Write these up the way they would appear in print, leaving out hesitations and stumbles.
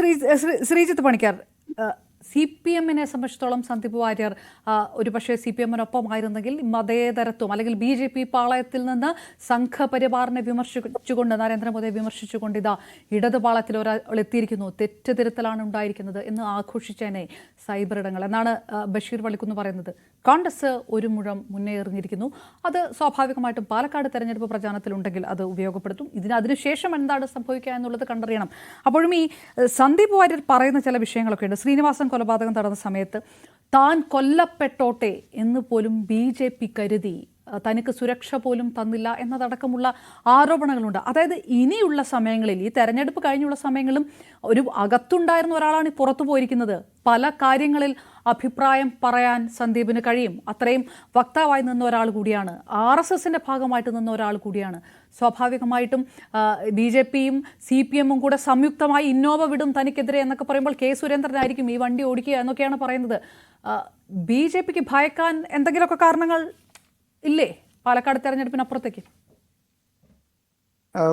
Sreejith Panicker, C P എമ്മിനെ സംബന്ധിച്ചിടത്തോളം സന്ദീപ് വാര്യർ ഒരുപക്ഷെ സി പി എമ്മിനൊപ്പമായിരുന്നെങ്കിൽ മതേതരത്വം അല്ലെങ്കിൽ ബി ജെ പി പാളയത്തിൽ നിന്ന് സംഘപരിവാറിനെ വിമർശിച്ചുകൊണ്ട് നരേന്ദ്രമോദിയെ വിമർശിച്ചുകൊണ്ട് ഇതാ ഇടതുപാളത്തിൽ ഒരാൾ എത്തിയിരിക്കുന്നു, തെറ്റ് തിരുത്തലാണ് ഉണ്ടായിരിക്കുന്നത് എന്ന് ആഘോഷിച്ചേനെ സൈബർ ഇടങ്ങൾ എന്നാണ് ബഷീർ വള്ളിക്കുന്ന് പറയുന്നത്. കോൺഗ്രസ് ഒരു മുഴം മുന്നേ എറിഞ്ഞിരിക്കുന്നു. അത് സ്വാഭാവികമായിട്ടും പാലക്കാട് തെരഞ്ഞെടുപ്പ് പ്രചാരണത്തിലുണ്ടെങ്കിൽ അത് ഉപയോഗപ്പെടുത്തും. അതിനുശേഷം എന്താണ് സംഭവിക്കുക എന്നുള്ളത് കണ്ടറിയണം. അപ്പോഴും ഈ സന്ദീപ് വാര്യർ പറയുന്ന ചില വിഷയങ്ങളൊക്കെ ഉണ്ട്. ശ്രീനിവാസൻ കൊലപാതകം നടന്ന സമയത്ത് താൻ കൊല്ലപ്പെട്ടോട്ടെ എന്ന് പോലും ബി ജെ പി കരുതി, തനിക്ക് സുരക്ഷ പോലും തന്നില്ല എന്നതടക്കമുള്ള ആരോപണങ്ങളുണ്ട്. അതായത് ഇനിയുള്ള സമയങ്ങളിൽ, ഈ തെരഞ്ഞെടുപ്പ് കഴിഞ്ഞുള്ള സമയങ്ങളിലും ഒരു അകത്തുണ്ടായിരുന്ന ഒരാളാണ് പുറത്തു പോയിരിക്കുന്നത്. പല കാര്യങ്ങളിൽ അഭിപ്രായം പറയാൻ സന്ദീപിന് കഴിയും. അത്രയും വക്താവായി നിന്ന ഒരാൾ കൂടിയാണ്, RSSന്റെ ഭാഗമായിട്ട് നിന്ന ഒരാൾ കൂടിയാണ്. സ്വാഭാവികമായിട്ടും ബി ജെ പിയും സി പി എമ്മും കൂടെ സംയുക്തമായി ഇന്നോവ വിടും തനിക്കെതിരെ എന്നൊക്കെ പറയുമ്പോൾ കെ സുരേന്ദ്രനായിരിക്കും ഈ വണ്ടി ഓടിക്കുക എന്നൊക്കെയാണ് പറയുന്നത്. ബി ജെ പിക്ക് ഭയക്കാൻ എന്തെങ്കിലുമൊക്കെ കാരണങ്ങൾ ഇല്ലേ പാലക്കാട് തെരഞ്ഞെടുപ്പിനപ്പുറത്തേക്ക്?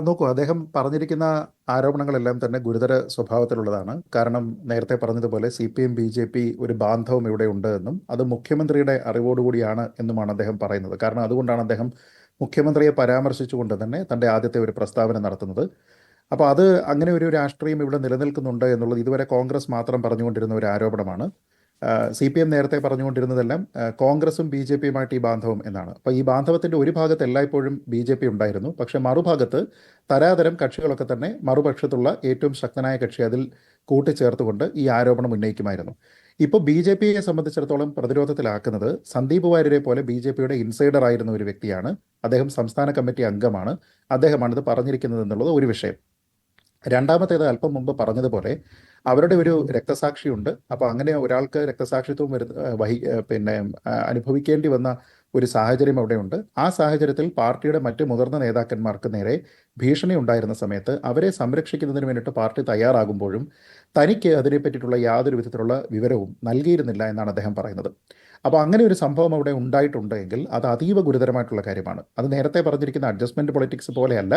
നോക്കൂ, അദ്ദേഹം പറഞ്ഞിരിക്കുന്ന ആരോപണങ്ങളെല്ലാം തന്നെ ഗുരുതര സ്വഭാവത്തിലുള്ളതാണ്. കാരണം നേരത്തെ പറഞ്ഞതുപോലെ CPM BJP ഒരു ബാന്ധവം ഇവിടെ ഉണ്ട് എന്നും അത് മുഖ്യമന്ത്രിയുടെ അറിവോടുകൂടിയാണ് എന്നുമാണ് അദ്ദേഹം പറയുന്നത്. കാരണം അതുകൊണ്ടാണ് അദ്ദേഹം മുഖ്യമന്ത്രിയെ പരാമർശിച്ചുകൊണ്ട് തന്നെ തൻ്റെ ആദ്യത്തെ ഒരു പ്രസ്താവന നടത്തുന്നത്. അപ്പോൾ അത് അങ്ങനെ ഒരു രാഷ്ട്രീയം ഇവിടെ നിലനിൽക്കുന്നുണ്ട് എന്നുള്ളത് ഇതുവരെ കോൺഗ്രസ് മാത്രം പറഞ്ഞുകൊണ്ടിരുന്ന ഒരു ആരോപണമാണ്. CPM നേരത്തെ പറഞ്ഞുകൊണ്ടിരുന്നതെല്ലാം കോൺഗ്രസും BJPയുമായിട്ട് ഈ ബാന്ധവം എന്നാണ്. അപ്പോൾ ഈ ബാന്ധവത്തിൻ്റെ ഒരു ഭാഗത്ത് എല്ലായ്പ്പോഴും BJP ഉണ്ടായിരുന്നു. പക്ഷേ മറുഭാഗത്ത് തരാതരം കക്ഷികളൊക്കെ തന്നെ മറുപക്ഷത്തുള്ള ഏറ്റവും ശക്തനായ കക്ഷി അതിൽ കൂട്ടിച്ചേർത്തുകൊണ്ട് ഈ ആരോപണം ഉന്നയിക്കുമായിരുന്നു. ഇപ്പോൾ BJPയെ സംബന്ധിച്ചിടത്തോളം പ്രതിരോധത്തിലാക്കുന്നത് സന്ദീപ് വാര്യരെ പോലെ BJPയുടെ ഇൻസൈഡർ ആയിരുന്ന ഒരു വ്യക്തിയാണ്. അദ്ദേഹം സംസ്ഥാന കമ്മിറ്റി അംഗമാണ്. അദ്ദേഹമാണിത് പറഞ്ഞിരിക്കുന്നത് എന്നുള്ളത് ഒരു വിഷയം. രണ്ടാമത്തേത്, അല്പം മുമ്പ് പറഞ്ഞതുപോലെ അവരുടെ ഒരു രക്തസാക്ഷിയുണ്ട്. അപ്പോൾ അങ്ങനെ ഒരാൾക്ക് രക്തസാക്ഷിത്വം അനുഭവിക്കേണ്ടി വന്ന ഒരു സാഹചര്യം അവിടെയുണ്ട്. ആ സാഹചര്യത്തിൽ പാർട്ടിയുടെ മറ്റ് മുതിർന്ന നേതാക്കന്മാർക്ക് നേരെ ഭീഷണി ഉണ്ടായിരുന്ന സമയത്ത് അവരെ സംരക്ഷിക്കുന്നതിന് വേണ്ടിയിട്ട് പാർട്ടി തയ്യാറാകുമ്പോഴും തനിക്ക് അതിനെ പറ്റിയിട്ടുള്ള യാതൊരു വിധത്തിലുള്ള വിവരവും നൽകിയിരുന്നില്ല എന്നാണ് അദ്ദേഹം പറയുന്നത്. അപ്പോൾ അങ്ങനെ ഒരു സംഭവം അവിടെ ഉണ്ടായിട്ടുണ്ട് എങ്കിൽ അത് അതീവ ഗുരുതരമായിട്ടുള്ള കാര്യമാണ്. അത് നേരത്തെ പറഞ്ഞിരിക്കുന്ന അഡ്ജസ്റ്റ്മെൻറ്റ് പൊളിറ്റിക്സ് പോലെയല്ല,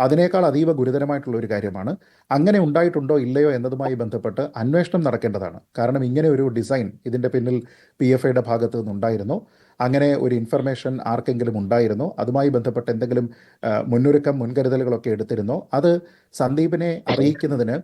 അതിനേക്കാൾ അതീവ ഗുരുതരമായിട്ടുള്ള ഒരു കാര്യമാണ്. അങ്ങനെ ഉണ്ടായിട്ടുണ്ടോ ഇല്ലയോ എന്നതുമായി ബന്ധപ്പെട്ട് അന്വേഷണം നടക്കേണ്ടതാണ്. കാരണം ഇങ്ങനെ ഒരു ഡിസൈൻ ഇതിൻ്റെ പിന്നിൽ PFIയുടെ ഭാഗത്ത് നിന്നുണ്ടായിരുന്നോ, അങ്ങനെ ഒരു ഇൻഫർമേഷൻ ആർക്കെങ്കിലും ഉണ്ടായിരുന്നോ, അതുമായി ബന്ധപ്പെട്ട് എന്തെങ്കിലും മുൻകരുതലുകളൊക്കെ എടുത്തിരുന്നോ, അത് സന്ദീപിനെ അറിയിക്കുന്നതിന്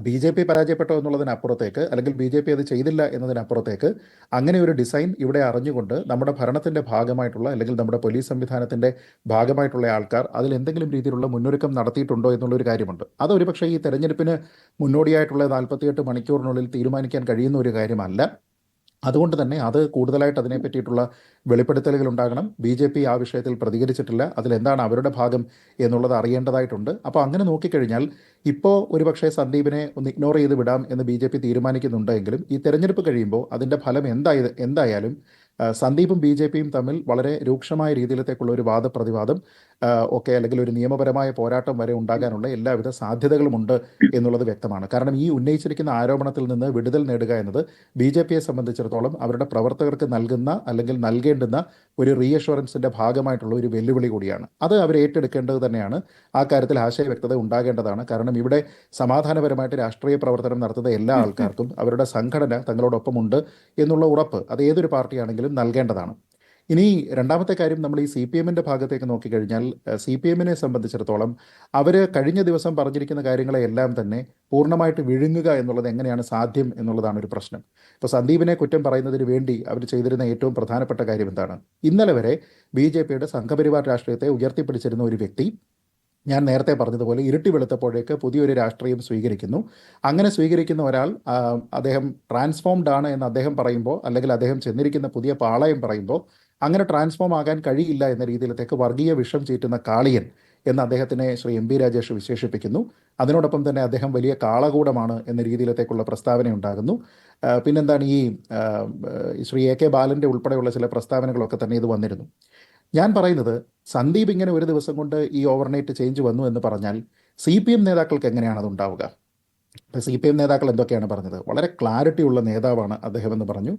BJP പരാജയപ്പെട്ടോ എന്നുള്ളതിനപ്പുറത്തേക്ക്, അല്ലെങ്കിൽ BJP അത് ചെയ്തില്ല എന്നതിനപ്പുറത്തേക്ക് അങ്ങനെ ഒരു ഡിസൈൻ ഇവിടെ അറിഞ്ഞുകൊണ്ട് നമ്മുടെ ഭരണത്തിൻ്റെ ഭാഗമായിട്ടുള്ള അല്ലെങ്കിൽ നമ്മുടെ പോലീസ് സംവിധാനത്തിൻ്റെ ഭാഗമായിട്ടുള്ള ആൾക്കാർ അതിൽ എന്തെങ്കിലും രീതിയിലുള്ള മുന്നൊരുക്കം നടത്തിയിട്ടുണ്ടോ എന്നുള്ളൊരു കാര്യമുണ്ട്. അതൊരു പക്ഷേ ഈ തെരഞ്ഞെടുപ്പിന് മുന്നോടിയായിട്ടുള്ള 48 മണിക്കൂറിനുള്ളിൽ തീരുമാനിക്കാൻ കഴിയുന്ന ഒരു കാര്യമല്ല. അതുകൊണ്ട് തന്നെ അത് കൂടുതലായിട്ട് അതിനെ പറ്റിയിട്ടുള്ള വെളിപ്പെടുത്തലുകൾ ഉണ്ടാകണം. BJP ആ വിഷയത്തിൽ പ്രതികരിച്ചിട്ടില്ല. അതിലെന്താണ് അവരുടെ ഭാഗം എന്നുള്ളത് അറിയേണ്ടതായിട്ടുണ്ട്. അപ്പോൾ അങ്ങനെ നോക്കിക്കഴിഞ്ഞാൽ ഇപ്പോൾ ഒരുപക്ഷെ സന്ദീപിനെ ഒന്ന് ഇഗ്നോർ ചെയ്ത് വിടാം എന്ന് BJP തീരുമാനിക്കുന്നുണ്ടെങ്കിലും ഈ തെരഞ്ഞെടുപ്പ് കഴിയുമ്പോൾ അതിൻ്റെ ഫലം എന്തായാലും സന്ദീപും BJPയും തമ്മിൽ വളരെ രൂക്ഷമായ രീതിയിലത്തേക്കുള്ള ഒരു വാദപ്രതിവാദം ഒക്കെ അല്ലെങ്കിൽ ഒരു നിയമപരമായ പോരാട്ടം വരെ ഉണ്ടാകാനുള്ള എല്ലാവിധ സാധ്യതകളുമുണ്ട് എന്നുള്ളത് വ്യക്തമാണ്. കാരണം ഈ ഉന്നയിച്ചിരിക്കുന്ന ആരോപണത്തിൽ നിന്ന് വിടുതൽ നേടുക എന്നത് BJPയെ സംബന്ധിച്ചിടത്തോളം അവരുടെ പ്രവർത്തകർക്ക് നൽകുന്ന അല്ലെങ്കിൽ നൽകേണ്ടുന്ന ഒരു റീഅഷുറൻസിൻ്റെ ഭാഗമായിട്ടുള്ള ഒരു വെല്ലുവിളി കൂടിയാണ്. അത് അവർ ഏറ്റെടുക്കേണ്ടത് തന്നെയാണ്. ആ കാര്യത്തിൽ ആശയ വ്യക്തത ഉണ്ടാകേണ്ടതാണ്. കാരണം ഇവിടെ സമാധാനപരമായിട്ട് രാഷ്ട്രീയ പ്രവർത്തനം നടത്തുന്ന എല്ലാ ആൾക്കാർക്കും അവരുടെ സംഘടന തങ്ങളോടൊപ്പമുണ്ട് എന്നുള്ള ഉറപ്പ് അത് ഏതൊരു പാർട്ടിയാണെങ്കിലും നൽകേണ്ടതാണ്. ഇനി രണ്ടാമത്തെ കാര്യം, നമ്മൾ ഈ CPMൻ്റെ ഭാഗത്തേക്ക് നോക്കിക്കഴിഞ്ഞാൽ CPMനെ സംബന്ധിച്ചിടത്തോളം അവർ കഴിഞ്ഞ ദിവസം പറഞ്ഞിരിക്കുന്ന കാര്യങ്ങളെല്ലാം തന്നെ പൂർണ്ണമായിട്ട് വിഴുങ്ങുക എന്നുള്ളത് എങ്ങനെയാണ് സാധ്യം എന്നുള്ളതാണ് ഒരു പ്രശ്നം. ഇപ്പോൾ സന്ദീപിനെ കുറ്റം പറയുന്നതിന് വേണ്ടി അവർ ചെയ്തിരുന്ന ഏറ്റവും പ്രധാനപ്പെട്ട കാര്യം എന്താണ്? ഇന്നലെ വരെ BJPയുടെ സംഘപരിവാർ രാഷ്ട്രീയത്തെ ഉയർത്തിപ്പിടിച്ചിരുന്ന ഒരു വ്യക്തി, ഞാൻ നേരത്തെ പറഞ്ഞതുപോലെ ഇരുട്ടി വെളുത്തപ്പോഴേക്ക് പുതിയൊരു രാഷ്ട്രീയം സ്വീകരിക്കുന്നു. അങ്ങനെ സ്വീകരിക്കുന്ന ഒരാൾ അദ്ദേഹം ട്രാൻസ്ഫോംഡ് ആണ് എന്ന് അദ്ദേഹം പറയുമ്പോൾ, അല്ലെങ്കിൽ അദ്ദേഹം ചെന്നിരിക്കുന്ന പുതിയ പാളയം പറയുമ്പോൾ അങ്ങനെ ട്രാൻസ്ഫോം ആകാൻ കഴിയില്ല എന്ന രീതിയിലത്തേക്ക് വർഗീയ വിഷം ചീറ്റുന്ന കാളിയൻ എന്ന് അദ്ദേഹത്തിനെ ശ്രീ MB രാജേഷ് വിശേഷിപ്പിക്കുന്നു. അതിനോടൊപ്പം തന്നെ അദ്ദേഹം വലിയ കാളകൂടമാണ് എന്ന രീതിയിലത്തേക്കുള്ള പ്രസ്താവന ഉണ്ടാകുന്നു. പിന്നെന്താണ്, ഈ ശ്രീ AK ബാലൻ്റെ ഉൾപ്പെടെയുള്ള ചില പ്രസ്താവനകളൊക്കെ തന്നെ ഇത് വന്നിരുന്നു. ഞാൻ പറയുന്നത്, സന്ദീപ് ഇങ്ങനെ ഒരു ദിവസം കൊണ്ട് ഈ ഓവർനൈറ്റ് ചേഞ്ച് വന്നു എന്ന് പറഞ്ഞാൽ CPM നേതാക്കൾക്ക് എങ്ങനെയാണ് അതുണ്ടാവുക? CPM നേതാക്കൾ എന്തൊക്കെയാണ് പറഞ്ഞത്? വളരെ ക്ലാരിറ്റി ഉള്ള നേതാവാണ് അദ്ദേഹം എന്ന് പറഞ്ഞു,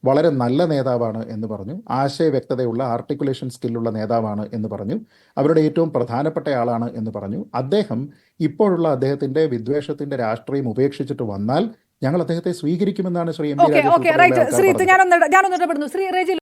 വളരെ നല്ല നേതാവാണ് എന്ന് പറഞ്ഞു, ആശയ വ്യക്തതയുള്ള ആർട്ടിക്കുലേഷൻ സ്കില്ലുള്ള നേതാവാണ് എന്ന് പറഞ്ഞു, അവരുടെ ഏറ്റവും പ്രധാനപ്പെട്ട ആളാണ് എന്ന് പറഞ്ഞു. അദ്ദേഹം ഇപ്പോഴുള്ള അദ്ദേഹത്തിൻ്റെ വിദ്വേഷത്തിൻ്റെ രാഷ്ട്രീയം ഉപേക്ഷിച്ചിട്ട് വന്നാൽ ഞങ്ങൾ അദ്ദേഹത്തെ സ്വീകരിക്കുമെന്നാണ് Shri M P okay Rajesh okay ഉൾപ്പെടെയുള്ള റൈറ്റ് ആൾക്കാർ ശ്രീ പറഞ്ഞത്. ഞാനൊന്ന് ഇടപെടുന്നു. ശ്രീ റെജി